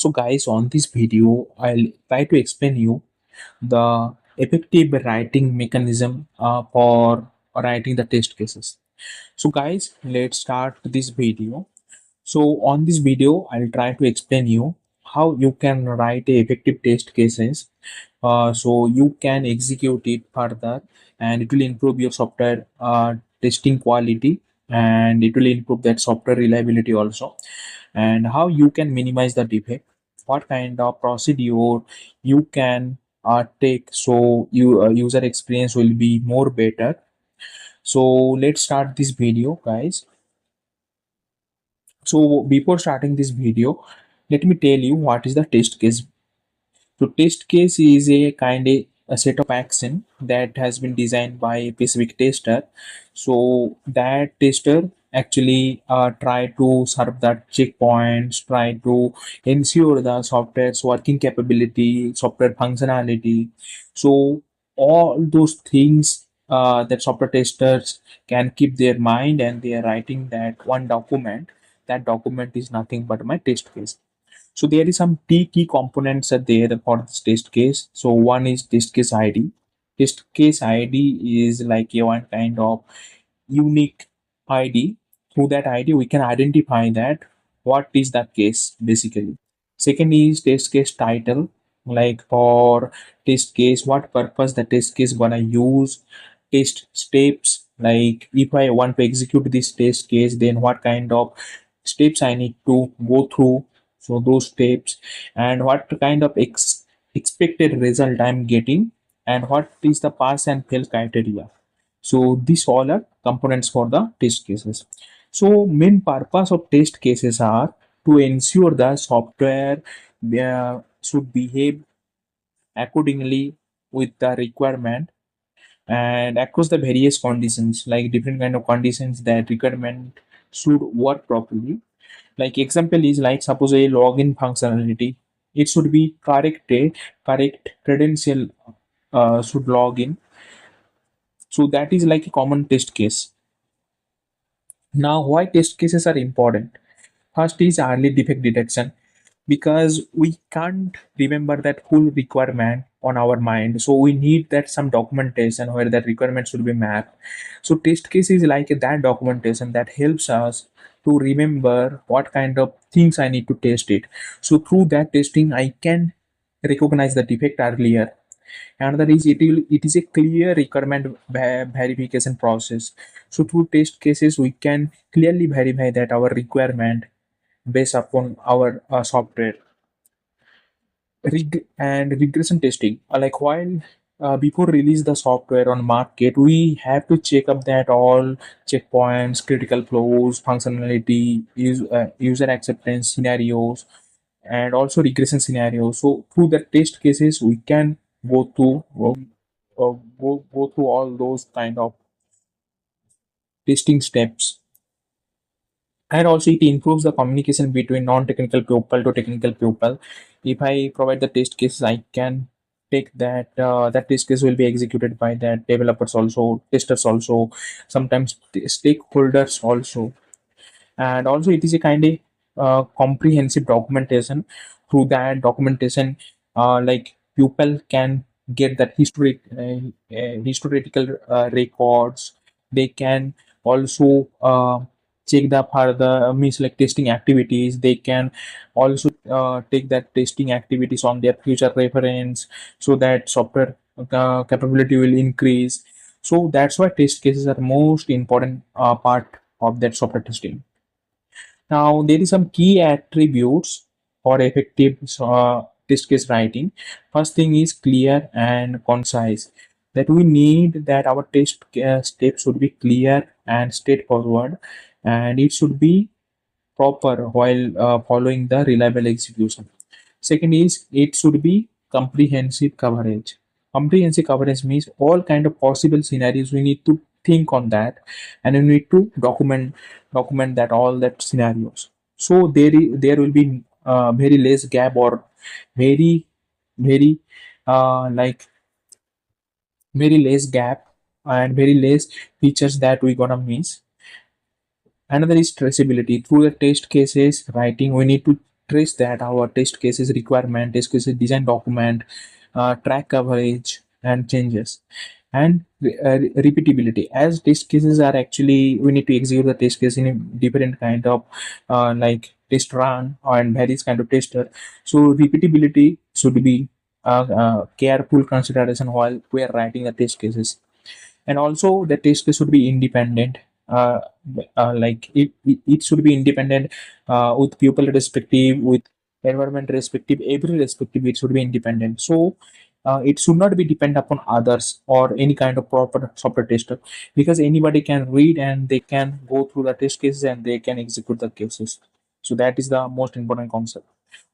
So guys, on this video, I'll try to explain you the effective writing mechanism for writing the test cases. So guys, let's start this video. So on this video, I'll try to explain you how you can write a effective test cases so you can execute it further, and it will improve your software testing quality, and it will improve that software reliability also, and how you can minimize the defect, what kind of procedure you can take so you user experience will be more better. So let's start this video, guys. So before starting this video, let me tell you what is the test case. So test case is a kind of a set of action that has been designed by a specific tester. So that tester actually try to serve that checkpoints, try to ensure the software's working capability, software functionality. So all those things that software testers can keep their mind, and they are writing that one document. That document is nothing but my test case. So there is some key components are there for this test case. So one is test case ID. Test case ID is like a one kind of unique ID. Through that ID, we can identify that what is that case basically. Second is test case title, like for test case, what purpose the test case gonna use, test steps, like if I want to execute this test case, then what kind of steps I need to go through. So those steps, and what kind of expected result I'm getting, and what is the pass and fail criteria. So these all are components for the test cases. So main purpose of test cases are to ensure the software should behave accordingly with the requirement, and across the various conditions, like different kind of conditions that requirement should work properly. Like example is like suppose a login functionality, it should be correct credential should log in. So that is like a common test case. Now, why test cases are important? First is early defect detection, because we can't remember that full requirement on our mind. So we need that some documentation where that requirement should be mapped. So test case is like that documentation that helps us to remember what kind of things I need to test it. So through that testing, I can recognize the defect earlier. Another is it is a clear requirement verification process. So through test cases, we can clearly verify that our requirement based upon our software. And regression testing, like while before release the software on market, we have to check up that all checkpoints, critical flows, functionality, user acceptance scenarios, and also regression scenarios. So through the test cases, we can go through go through all those kind of testing steps. And also it improves the communication between non-technical pupil to technical pupil. If I provide the test cases, I can take that that test case will be executed by that developers also, testers also, sometimes stakeholders also. And also it is a kind of comprehensive documentation. Through that documentation, like people can get that historical records. They can also check the further means like testing activities. They can also take that testing activities on their future reference, so that software capability will increase. So that's why test cases are most important part of that software testing. Now, there is some key attributes for effective test case writing. First thing is clear and concise. That we need that our test steps should be clear and straightforward, and it should be proper while following the reliable execution. Second is it should be comprehensive coverage. Comprehensive coverage means all kind of possible scenarios we need to think on that, and we need to document that all that scenarios. So there will be very less gap, or very very like very less gap, and very less features that we gonna miss. Another is traceability. Through the test cases writing, we need to trace that our test cases requirement, test cases design document, track coverage and changes, and repeatability. As test cases are actually, we need to execute the test case in a different kind of like test run and various kind of tester. So repeatability should be careful consideration while we are writing the test cases. And also the test case should be independent, uh, like it should be independent, with people respective, with environment respective, every respective, it should be independent. So it should not be depend upon others or any kind of proper software tester, because anybody can read and they can go through the test cases and they can execute the cases. So that is the most important concept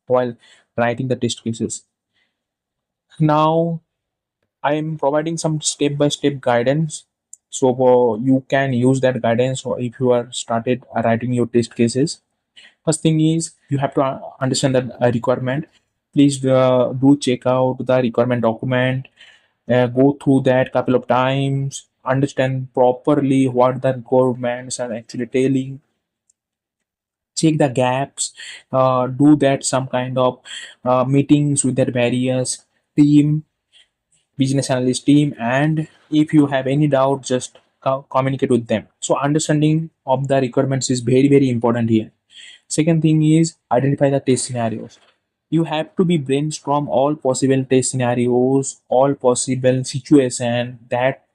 while writing the test cases. Now I am providing some step by step guidance. So you can use that guidance or if you are started writing your test cases. First thing is you have to understand the requirement. Please do check out the requirement document, go through that couple of times, understand properly what the governments are actually telling, check the gaps, do that some kind of meetings with their various team, business analyst team, and if you have any doubt just communicate with them. So understanding of the requirements is very important here. Second thing is identify the test scenarios. You have to be brainstorm all possible test scenarios, all possible situation that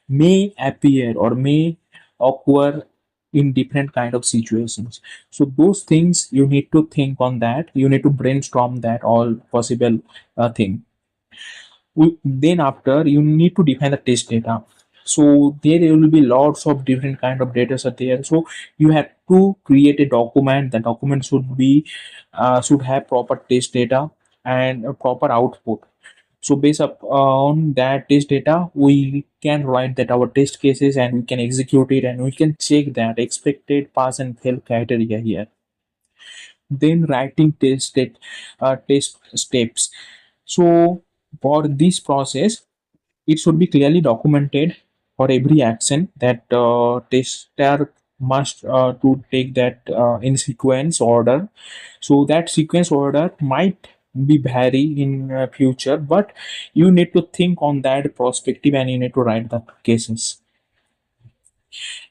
may appear or may occur in different kind of situations. So those things you need to think on that, you need to brainstorm that all possible thing. Then after you need to define the test data. So there will be lots of different kind of data are there. So you have to create a document. The document should be should have proper test data and a proper output. So based on that test data, we can write that our test cases and we can execute it and we can check that expected pass and fail criteria here. Then writing test steps. So for this process, it should be clearly documented for every action that tester must to take that in sequence order. So that sequence order might be vary in future, but you need to think on that perspective and you need to write the cases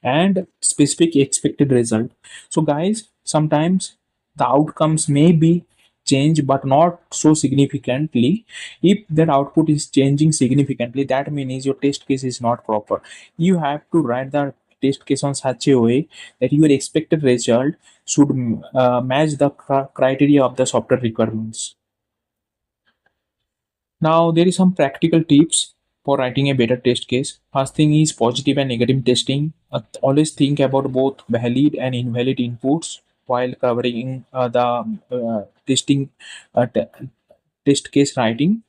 and specific expected result. So guys, sometimes the outcomes may be change but not so significantly. If that output is changing significantly, that means your test case is not proper. You have to write the test case on such a way that your expected result should match the criteria of the software requirements. Now, there is some practical tips for writing a better test case. First thing is positive and negative testing. Always think about both valid and invalid inputs while covering the testing test case writing.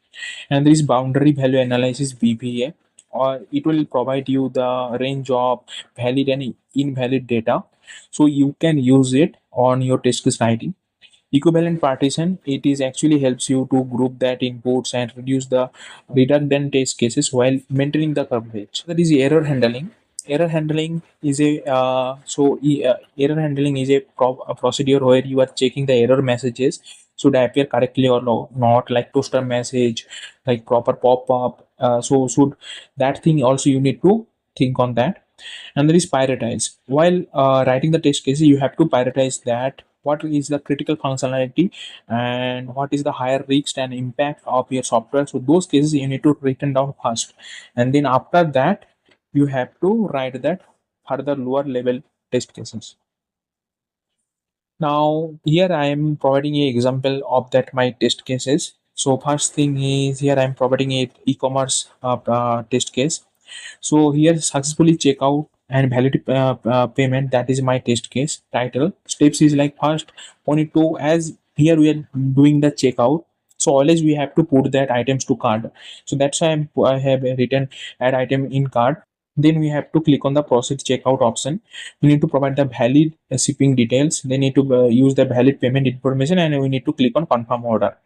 And there is boundary value analysis (BVA), or it will provide you the range of valid and invalid data, so you can use it on your test case writing. Equivalent partition, it is actually helps you to group that inputs and reduce the redundant test cases while maintaining the coverage. That is error handling. Error handling is error handling is a procedure where you are checking the error messages should appear correctly or not, like toaster message, like proper pop-up. So should that thing also you need to think on that. And there is prioritize. While writing the test cases, you have to prioritize that what is the critical functionality and what is the higher risk and impact of your software. So those cases you need to written down first, and then after that you have to write that further lower level test cases. Now here I am providing a example of that my test cases. So first thing is here I am providing a e-commerce test case. So here successfully checkout and valid payment, that is my test case title. Steps is like first we need to, as here we are doing the checkout, so always we have to put that items to cart. So that's why I have written add item in cart. Then we have to click on the proceed checkout option. We need to provide the valid shipping details. They need to use the valid payment information, and we need to click on confirm order.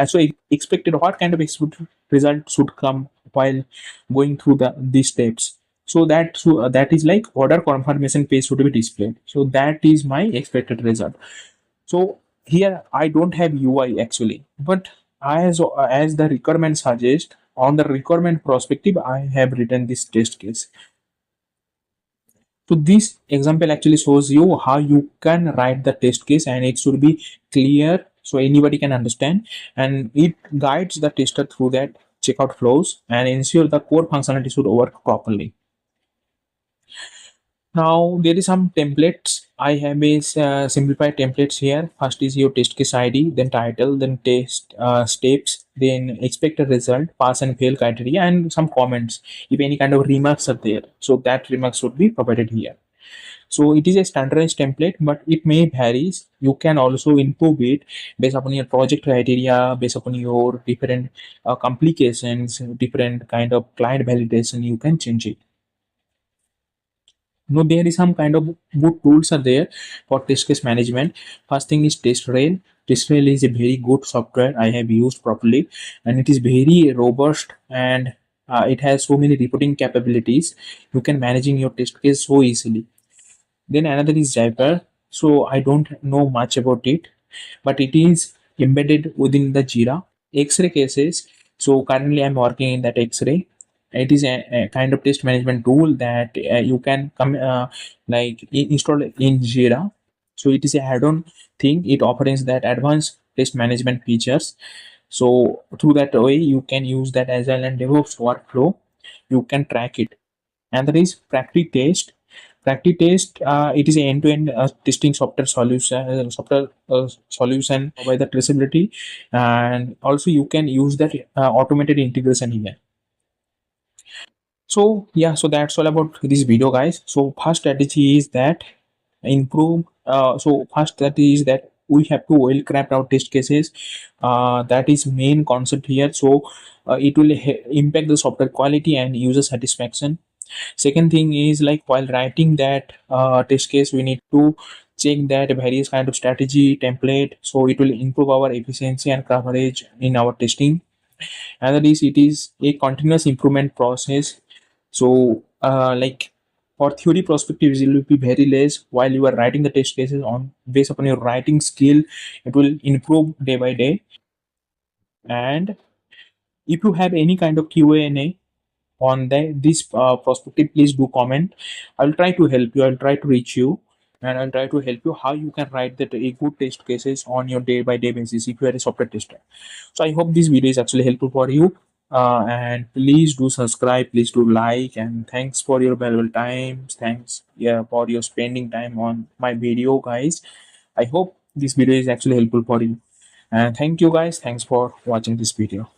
So expected, what kind of expected result should come while going through these steps. So that is like order confirmation page should be displayed. So that is my expected result. So Here I don't have UI actually, but as the requirement suggests, on the requirement perspective, I have written this test case. So this example actually shows you how you can write the test case, and it should be clear so anybody can understand, and it guides the tester through that checkout flows and ensure the core functionality should work properly. Now there is some templates. I have is simplified templates here. First is your test case ID, then title, then test steps, then expected result, pass and fail criteria, and some comments. If any kind of remarks are there, so that remarks should be provided here. So it is a standardized template, but it may varies. You can also improve it based upon your project criteria, based upon your different complications, different kind of client validation. You can change it. No, there is some kind of good tools are there for test case management. First thing is TestRail. TestRail is a very good software I have used properly, and it is very robust, and it has so many reporting capabilities. You can managing your test case so easily. Then another is Zyper. So I don't know much about it, but it is embedded within the Jira. X-ray cases. So currently I'm working in that X-ray. It is a kind of test management tool that you can come install in Jira. So it is a add-on thing. It offers that advanced test management features. So through that way, you can use that Agile and DevOps workflow. You can track it. And there is PractiTest. PractiTest, it is an end-to-end testing software solution by the traceability, and also you can use that automated integration here. So yeah, so that's all about this video, guys. So first strategy is that improve. So first strategy is that we have to well craft our test cases. That is main concept here. So it will impact the software quality and user satisfaction. Second thing is like while writing that test case, we need to check that various kind of strategy template, so it will improve our efficiency and coverage in our testing. Another is it is a continuous improvement process. So for theory perspective it will be very less, while you are writing the test cases on based upon your writing skill, it will improve day by day. And if you have any kind of Q&A on this perspective, please do comment. I'll try to help you, I'll try to reach you, and I'll try to help you how you can write that a good test cases on your day by day basis if you are a software tester. So I hope this video is actually helpful for you, and please do subscribe, please do like, and thanks for your valuable time. Thanks, yeah, for your spending time on my video, guys. I hope this video is actually helpful for you, and thank you, guys. Thanks for watching this video.